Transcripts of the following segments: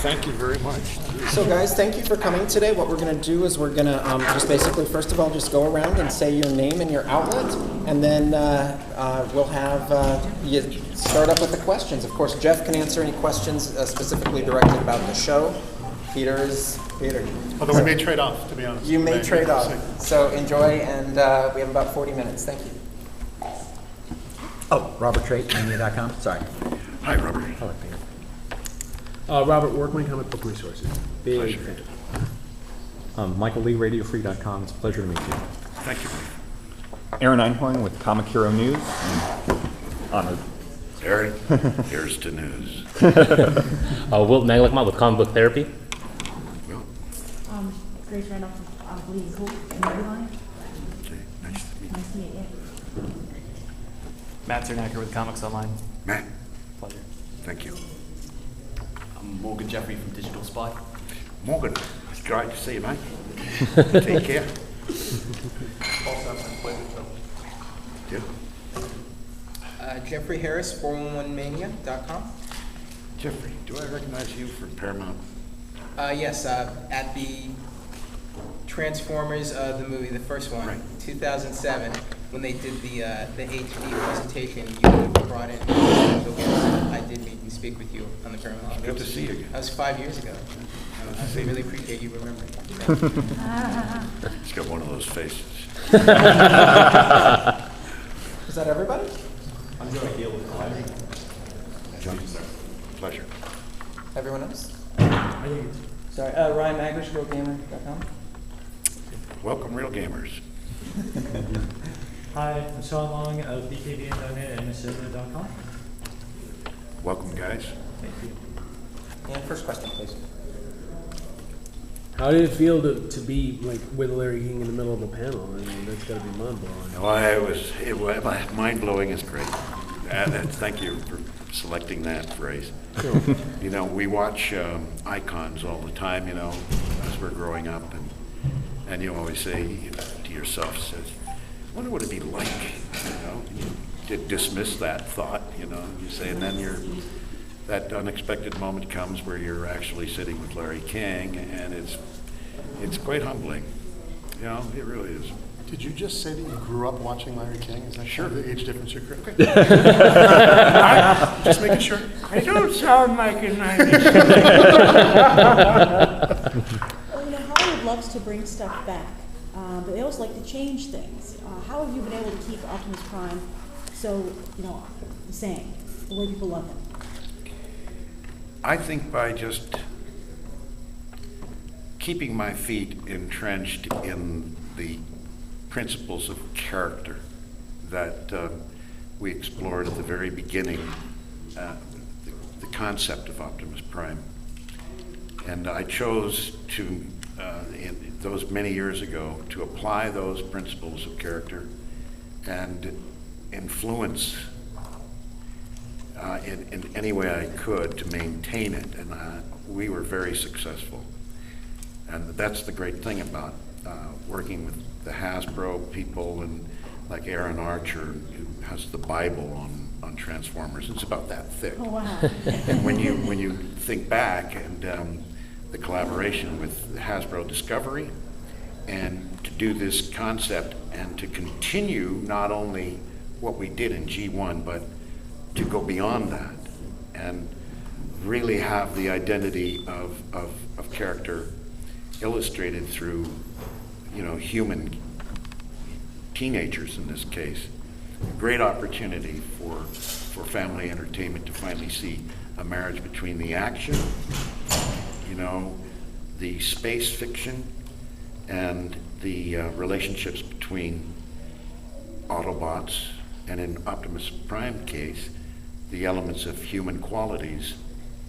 Thank you very much. So guys, thank you for coming today. What we're going to do is we're going to just basically, first of all, just go around and say your name and your outlet, and then we'll have you start up with the questions. Of course, Jeff can answer any questions specifically directed about the show. Peter. Although we may trade off, to be honest. You may trade off. So enjoy, and we have about 40 minutes. Thank you. Oh, Robert Trait, media.com. Sorry. Hi, Robert. Hello, Peter. Robert Workman, Comic Book Resources. Big fan. Michael Lee, RadioFree.com. It's a pleasure to meet you. Thank you. Aaron Einhorn with Comic Hero News. I'm honored. Aaron, here's to news. Wilt Naglickmont with Comic Book Therapy. Well, Grace Randolph from Bleeding Cool in Line. okay, nice to meet you. Nice to meet you. Matt Zernacker with Comics Online. Matt, Pleasure. thank you. I'm Morgan Jeffrey from Digital Spy. Morgan, it's great to see you, mate. Take care. Yeah. Jeffrey Harris, 411mania.com. Jeffrey, do I recognize you from Paramount? Yes, at the Transformers, the movie, the first one, Right. 2007, when they did the HD presentation, you brought in special guests. I did meet and speak with you on the Paramount. Good to see you again. That was 5 years ago. I really appreciate you remembering. He's got one of those faces. Is that everybody? I'm Joe McNeil with Collider. John, pleasure. Everyone else? Sorry, Ryan Magrish, RealGamer.com. Welcome, Real Gamers. Hi, I'm Sean Long of BKBN.net and Minnesota.com. Welcome, guys. Thank you. And first question, please. How did it feel to be like with Larry King in the middle of a panel? I mean, that's got to be mind-blowing. Well, it was mind-blowing is great. Thank you for selecting that phrase. Sure. You know, we watch icons all the time, you know, as we're growing up, and you always say to yourself, I wonder what it'd be like, you know, you dismiss that thought, you know, you say, and then that unexpected moment comes where you're actually sitting with Larry King, and it's quite humbling, you know, it really is. Did you just say that you grew up watching Larry King? Is that Sure. the age difference you're correct? Okay. Just making sure. I don't sound like a 90s. Well, Hollywood loves to bring stuff back, but they also like to change things. How have you been able to keep Optimus Prime so, the same, the way people love him? I think by just keeping my feet entrenched in the principles of character that we explored at the very beginning, the concept of Optimus Prime. And I chose to, in those many years ago, to apply those principles of character and influence in any way I could to maintain it, and we were very successful. And that's the great thing about working with the Hasbro people and like Aaron Archer, who has the Bible on Transformers. It's about that thick. Oh, wow. And when you think back and the collaboration with Hasbro Discovery, and to do this concept and to continue not only what we did in G1, but to go beyond that and really have the identity of character illustrated through, human teenagers in this case. A great opportunity for family entertainment to finally see a marriage between the action, the space fiction, and the relationships between Autobots, and in Optimus Prime case, the elements of human qualities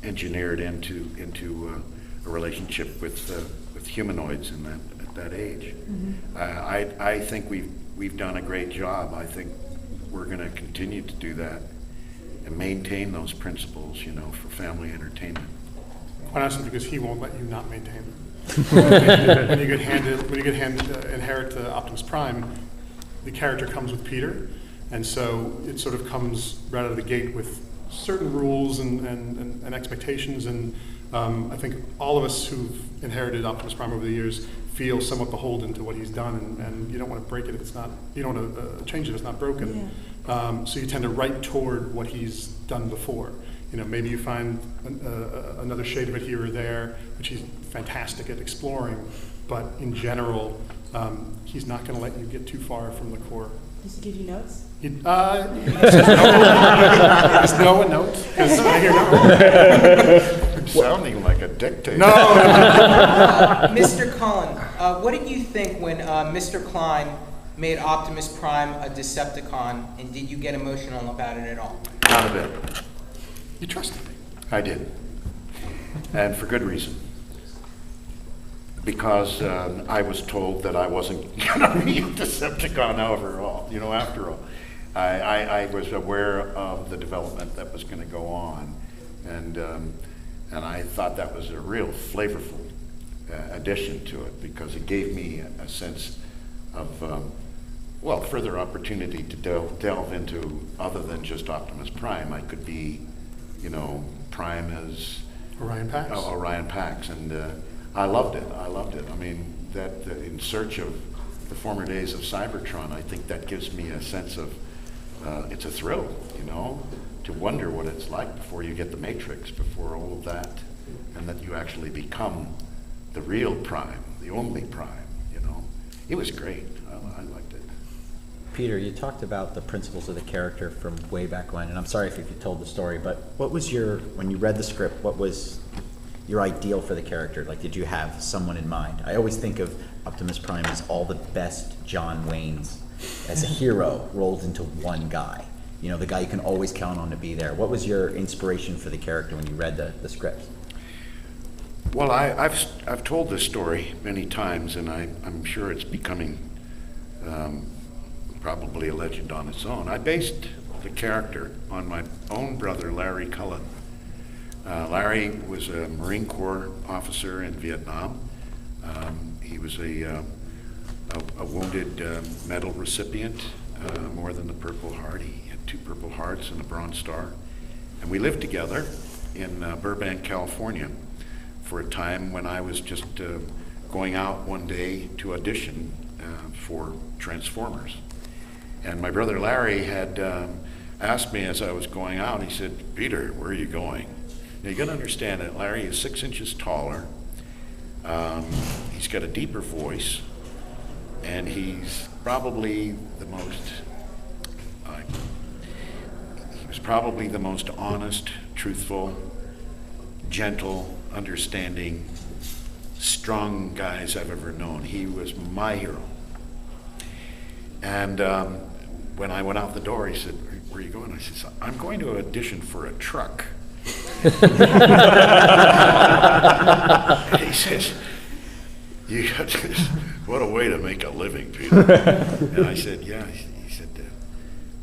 engineered into a relationship with humanoids at that age. Mm-hmm. I think we've done a great job. I think we're going to continue to do that and maintain those principles, for family entertainment. Quite honestly, because he won't let you not maintain them. when you inherit Optimus Prime, the character comes with Peter, and so it sort of comes right out of the gate with certain rules and expectations, and I think all of us who've inherited Optimus Prime over the years feel somewhat beholden to what he's done, and you don't want to break it if it's not, you don't want to change it if it's not broken. So you tend to write toward what he's done before. You know, maybe you find another shade of it here or there, which he's fantastic at exploring, but in general, he's not going to let you get too far from the core. Does he give you notes? There's no notes, because I hear no. Sounding like a dictator. No. Mr. Cullen, what did you think when Mr. Klein made Optimus Prime a Decepticon, and did you get emotional about it at all? Not a bit. You trusted me. I did. And for good reason. Because I was told that I wasn't going to be a Decepticon after all. I was aware of the development that was going to go on. And I thought that was a real flavorful addition to it, because it gave me a sense of, further opportunity to delve into other than just Optimus Prime. I could be, Prime as Orion Pax. And I loved it. I mean, that in search of the former days of Cybertron, I think that gives me a sense of, it's a thrill, to wonder what it's like before you get the Matrix, before all of that, and that you actually become the real Prime, the only Prime, It was great. I liked it. Peter, you talked about the principles of the character from way back when, and I'm sorry if you told the story, but what was when you read the script, what was your ideal for the character? Like, did you have someone in mind? I always think of Optimus Prime as all the best John Waynes as a hero rolled into one guy. The guy you can always count on to be there. What was your inspiration for the character when you read the script? Well, I've told this story many times, and I'm sure it's becoming probably a legend on its own. I based the character on my own brother, Larry Cullen. Larry was a Marine Corps officer in Vietnam. He was a wounded medal recipient, more than the Purple Heart. He had 2 Purple Hearts and a Bronze Star. And we lived together in Burbank, California, for a time when I was just going out one day to audition for Transformers. And my brother Larry had asked me as I was going out, he said, "Peter, where are you going?" Now you gotta understand that Larry is 6 inches taller. He's got a deeper voice, and he's probably the most honest, truthful, gentle, understanding, strong guys I've ever known. He was my hero. And when I went out the door, he said, "Where are you going?" I said, "I'm going to audition for a truck." And he says, "You got this, what a way to make a living, Peter." And I said, "Yeah." He said,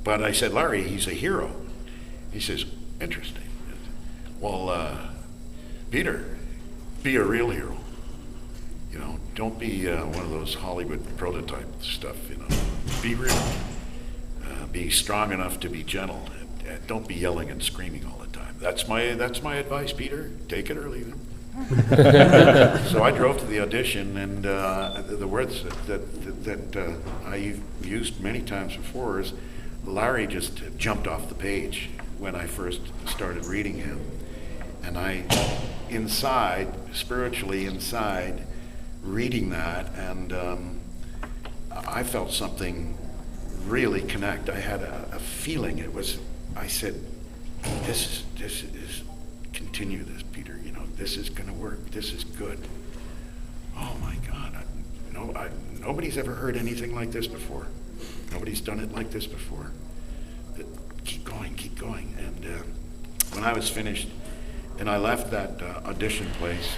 but I said, "Larry, he's a hero." He says, "Interesting. Well, Peter, be a real hero. Don't be one of those Hollywood prototype stuff, Be real. Be strong enough to be gentle. Don't be yelling and screaming all the time. That's my advice, Peter. Take it or leave it." So I drove to the audition, and the words that I used many times before is, Larry just jumped off the page when I first started reading him. And I, spiritually inside, reading that, and I felt something really connect. I had a feeling. I said, this is, continue this, Peter. This is going to work. This is good. Oh my God. Nobody's ever heard anything like this before. Nobody's done it like this before. Keep going. And when I was finished and I left that audition place,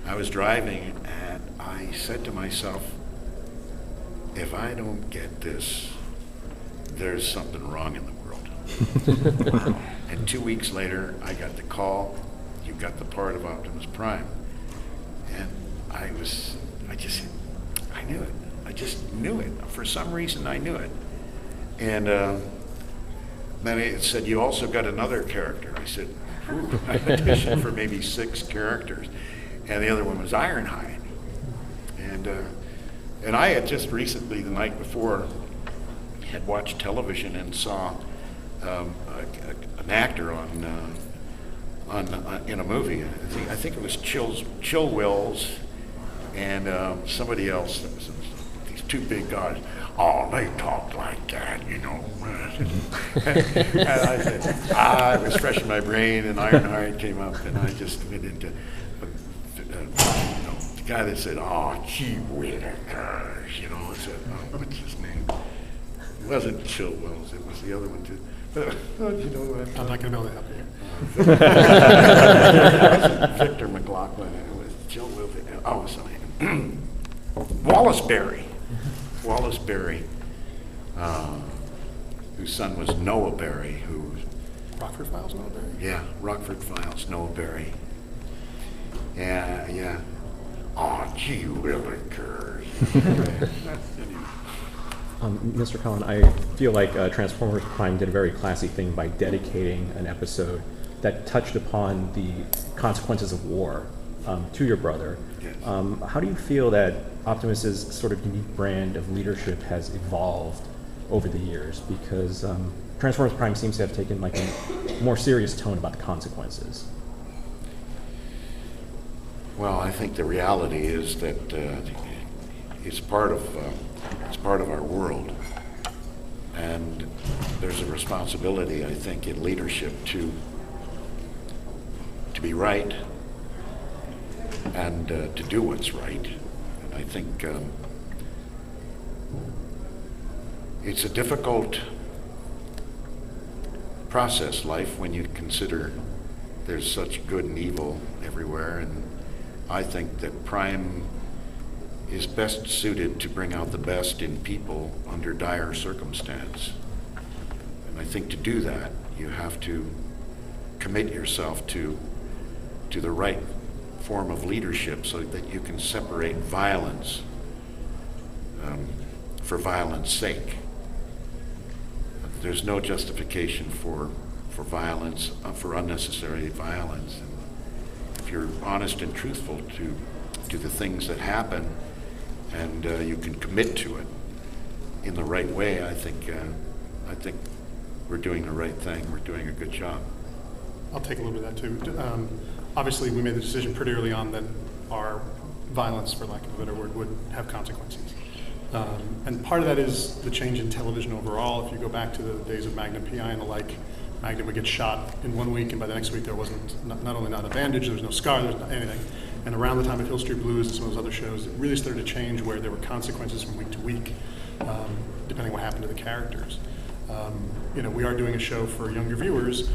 I was driving and I said to myself, if I don't get this, there's something wrong in the world. And 2 weeks later, I got the call, you got the part of Optimus Prime. And I knew it. I just knew it. For some reason, I knew it. And then it said, you also got another character. I said, auditioned for maybe 6 characters, and the other one was Ironhide. And I had just recently, the night before, had watched television and saw an actor in a movie. I think it was Chill Wills and somebody else. These 2 big guys. Oh, they talk like that, you know. And I said, it was fresh in my brain, and Ironhide came up, and I just went into, the guy that said, oh, gee Whittaker, you know, I said, oh, what's his name? It wasn't Chill Wills, it was the other one too. But, you know what? I'm not going to be able to help you. It wasn't Victor McLaughlin, it was Chill Wills. Oh, sorry. Wallace Berry. Wallace Berry, whose son was Noah Berry, who... Rockford Files, Noah Berry? Yeah, Rockford Files, Noah Berry. Yeah. Oh, gee Willikers. Mr. Collin, I feel like Transformers Prime did a very classy thing by dedicating an episode that touched upon the consequences of war to your brother. Yes. How do you feel that Optimus's sort of unique brand of leadership has evolved over the years? Because Transformers Prime seems to have taken like a more serious tone about the consequences. Well, I think the reality is that it's part of our world, and there's a responsibility, I think, in leadership to be right and to do what's right. And I think it's a difficult process, life, when you consider there's such good and evil everywhere, and I think that Prime is best suited to bring out the best in people under dire circumstance. And I think to do that, you have to commit yourself to the right form of leadership so that you can separate violence for violence sake. There's no justification for violence, for unnecessary violence. And if you're honest and truthful to the things that happen, and you can commit to it in the right way, I think we're doing the right thing. We're doing a good job. I'll take a little bit of that too. Obviously, we made the decision pretty early on that our violence, for lack of a better word, would have consequences. And part of that is the change in television overall. If you go back to the days of Magnum PI and the like, Magnum would get shot in 1 week, and by the next week there wasn't not only not a bandage, there was no scar, there was not anything. And around the time of Hill Street Blues and some of those other shows, it really started to change where there were consequences from week to week, depending what happened to the characters. We are doing a show for younger viewers.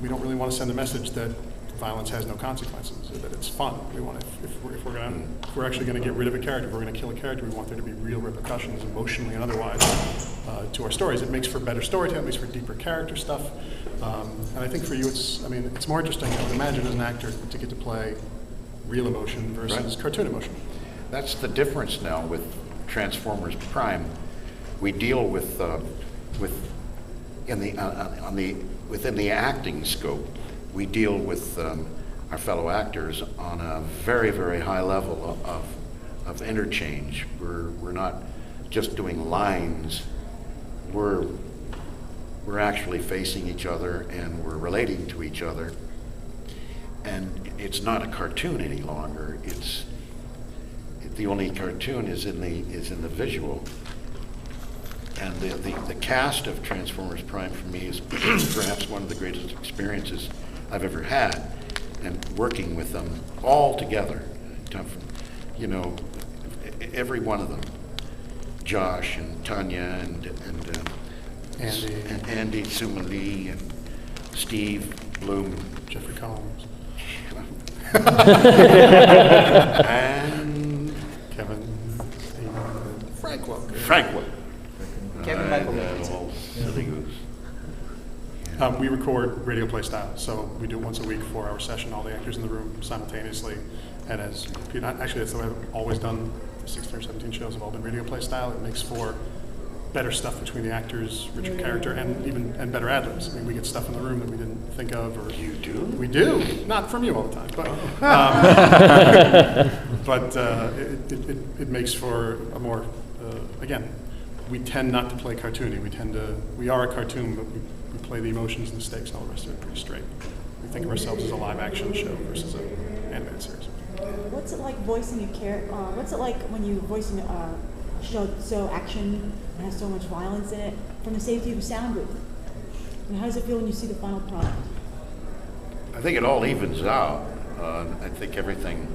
We don't really want to send a message that violence has no consequences, or that it's fun. We want to, if we're actually going to get rid of a character, if we're going to kill a character, we want there to be real repercussions, emotionally and otherwise, to our stories. It makes for better storytelling, it makes for deeper character stuff. And I think for you, it's more interesting. Imagine as an actor to get to play real emotion versus cartoon emotion. That's the difference now with Transformers Prime. We deal with within the acting scope, we deal with our fellow actors on a very, very high level of interchange. We're not just doing lines. We're actually facing each other, and we're relating to each other. And it's not a cartoon any longer. The only cartoon is in the visual. And the cast of Transformers Prime for me is perhaps one of the greatest experiences I've ever had, and working with them all together, every one of them, Josh and Tanya and Andy Sumali and Steve Bloom, Jeffrey Combs, and Kevin, Frank Welker. Kevin Michael we record radio play style, so we do it once a week, 4-hour session, all the actors in the room simultaneously. And as actually that's the way I've always done. The 16 or 17 shows have all been radio play style. It makes for better stuff between the actors, richer character, and better ad-libs. I mean, we get stuff in the room that we didn't think of, or You do? we do. Not from you all the time, but it makes for a more again. We tend not to play cartoony. We are a cartoon, but we play the emotions and the stakes and all the rest of it pretty straight. We think of ourselves as a live action show versus an animated series. What's it like voicing a character? What's it like when you voicing a show so action and has so much violence in it from the safety of a sound booth? And how does it feel when you see the final product? I think it all evens out. I think everything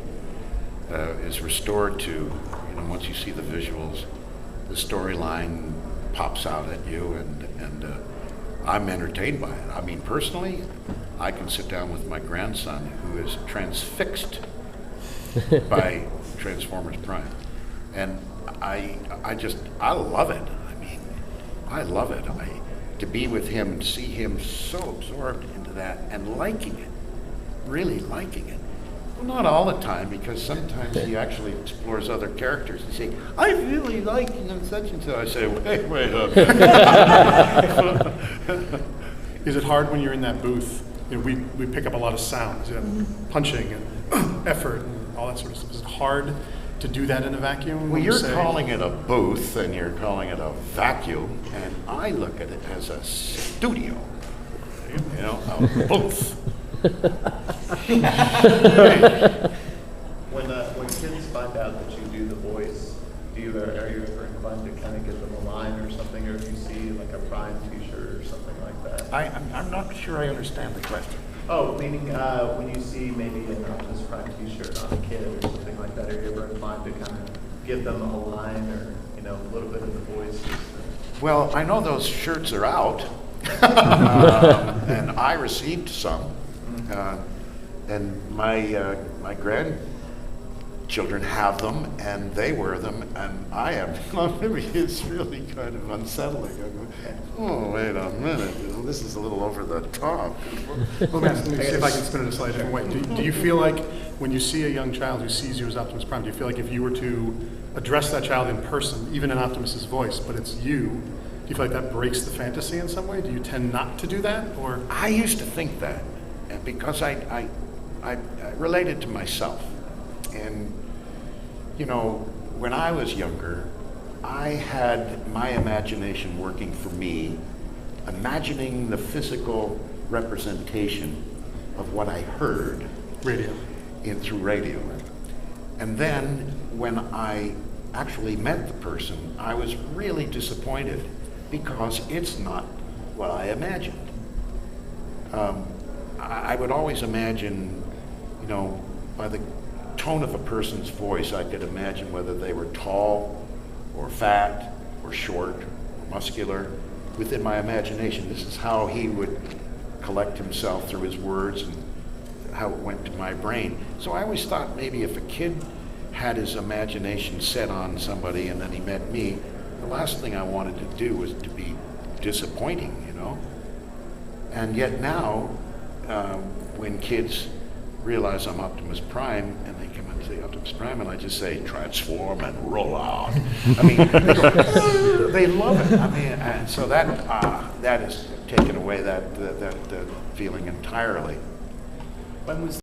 is restored to, once you see the visuals, the storyline pops out at you, and I'm entertained by it. I mean, personally, I can sit down with my grandson, who is transfixed by Transformers Prime, and I love it. I mean, I love it. To be with him and see him so absorbed into that and liking it, really liking it. Well, not all the time, because sometimes he actually explores other characters and say, I really like such and so. I say, wait up. Is it hard when you're in that booth? We pick up a lot of sounds, punching and effort and all that sort of stuff. Is it hard to do that in a vacuum? Well, you're calling it a booth and you're calling it a vacuum, and I look at it as a studio, a booth. When kids find out that you do the voice, are you ever inclined to kind of give them a line or something, or if you see like a Prime T-shirt or something like that? I'm not sure I understand the question. Oh, meaning when you see maybe an Optimus Prime T-shirt on a kid or something like that, are you ever inclined to kind of give them a line or a little bit of the voice? Well, I know those shirts are out, and I received some, and my grandchildren have them, and they wear them, and I am. It's really kind of unsettling. I go, oh, wait a minute, this is a little over the top. Let me see if I can spin it a slightly different way. Do you feel like when you see a young child who sees you as Optimus Prime, do you feel like if you were to address that child in person, even in Optimus's voice, but it's you, do you feel like that breaks the fantasy in some way? Do you tend not to do that, or? I used to think that, because I related to myself. And, when I was younger, I had my imagination working for me, imagining the physical representation of what I heard through radio. And then when I actually met the person, I was really disappointed because it's not what I imagined. I would always imagine, by the tone of a person's voice, I could imagine whether they were tall or fat or short or muscular within my imagination. This is how he would collect himself through his words and how it went to my brain. So I always thought maybe if a kid had his imagination set on somebody and then he met me, the last thing I wanted to do was to be disappointing, And yet now, when kids realize I'm Optimus Prime and they come and say Optimus Prime, and I just say transform and roll out. I mean, they love it. I mean, and so that has taken away that feeling entirely. When was